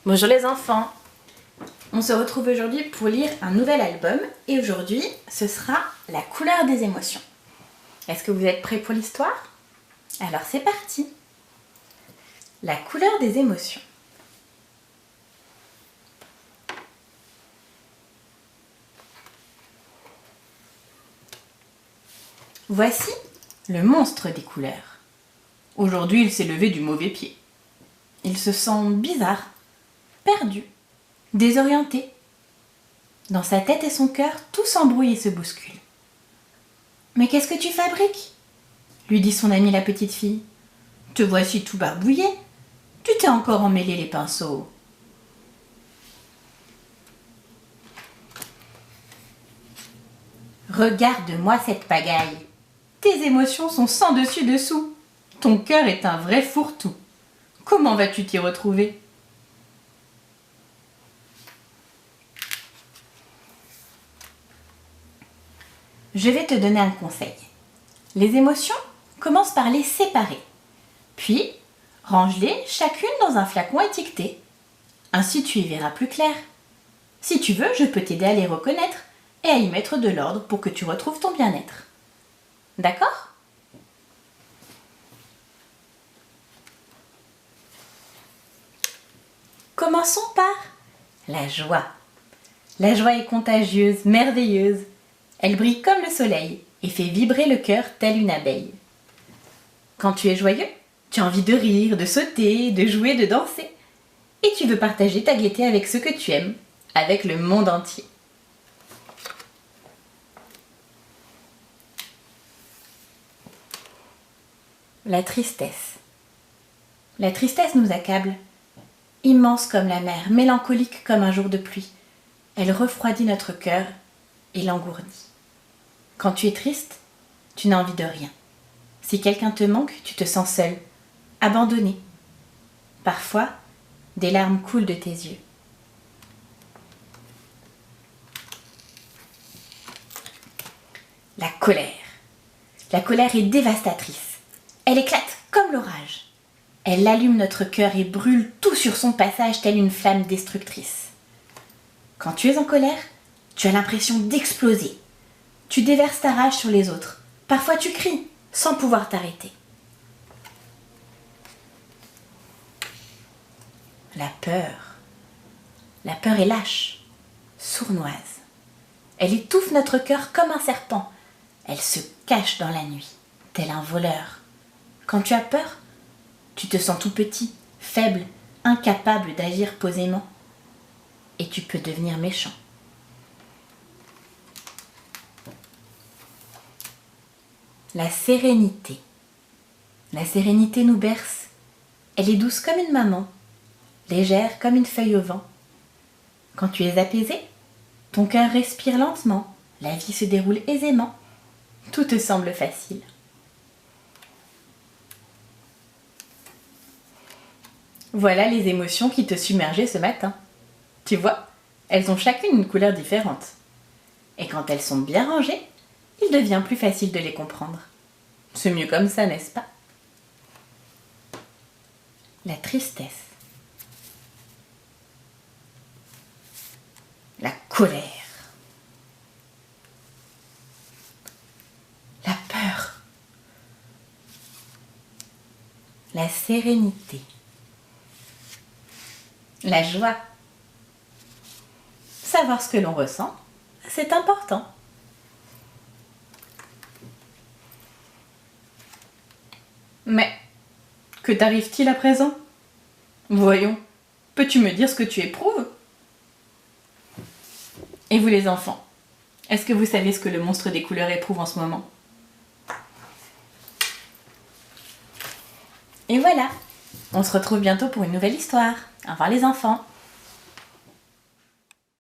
Bonjour les enfants. On se retrouve aujourd'hui pour lire un nouvel album et aujourd'hui ce sera la couleur des émotions. Est-ce que vous êtes prêts pour l'histoire? Alors c'est parti. La couleur des émotions. Voici le monstre des couleurs. Aujourd'hui il s'est levé du mauvais pied. Il se sent bizarre, perdu, désorienté. Dans sa tête et son cœur, tout s'embrouille et se bouscule. « Mais qu'est-ce que tu fabriques ?» lui dit son amie la petite fille. « Te voici tout barbouillé. Tu t'es encore emmêlé les pinceaux. » « Regarde-moi cette pagaille. Tes émotions sont sans dessus dessous. Ton cœur est un vrai fourre-tout. Comment vas-tu t'y retrouver ? » Je vais te donner un conseil. Les émotions, commence par les séparer. Puis, range-les chacune dans un flacon étiqueté. Ainsi tu y verras plus clair. Si tu veux, je peux t'aider à les reconnaître et à y mettre de l'ordre pour que tu retrouves ton bien-être. D'accord ? Commençons par la joie. La joie est contagieuse, merveilleuse. Elle brille comme le soleil et fait vibrer le cœur telle une abeille. Quand tu es joyeux, tu as envie de rire, de sauter, de jouer, de danser. Et tu veux partager ta gaieté avec ceux que tu aimes, avec le monde entier. La tristesse. La tristesse nous accable. Immense comme la mer, mélancolique comme un jour de pluie. Elle refroidit notre cœur et l'engourdit. Quand tu es triste, tu n'as envie de rien. Si quelqu'un te manque, tu te sens seul, abandonné. Parfois, des larmes coulent de tes yeux. La colère. La colère est dévastatrice. Elle éclate comme l'orage. Elle allume notre cœur et brûle tout sur son passage telle une flamme destructrice. Quand tu es en colère, tu as l'impression d'exploser. Tu déverses ta rage sur les autres. Parfois tu cries, sans pouvoir t'arrêter. La peur. La peur est lâche, sournoise. Elle étouffe notre cœur comme un serpent. Elle se cache dans la nuit, tel un voleur. Quand tu as peur, tu te sens tout petit, faible, incapable d'agir posément. Et tu peux devenir méchant. La sérénité. La sérénité nous berce. Elle est douce comme une maman, légère comme une feuille au vent. Quand tu es apaisé, ton cœur respire lentement, la vie se déroule aisément. Tout te semble facile. Voilà les émotions qui te submergeaient ce matin. Tu vois, elles ont chacune une couleur différente. Et quand elles sont bien rangées, il devient plus facile de les comprendre. C'est mieux comme ça, n'est-ce pas? La tristesse. La colère. La peur. La sérénité. La joie. Savoir ce que l'on ressent, c'est important. Mais, que t'arrive-t-il à présent? Voyons, peux-tu me dire ce que tu éprouves? Et vous les enfants, est-ce que vous savez ce que le monstre des couleurs éprouve en ce moment? Et voilà, on se retrouve bientôt pour une nouvelle histoire. Au revoir les enfants.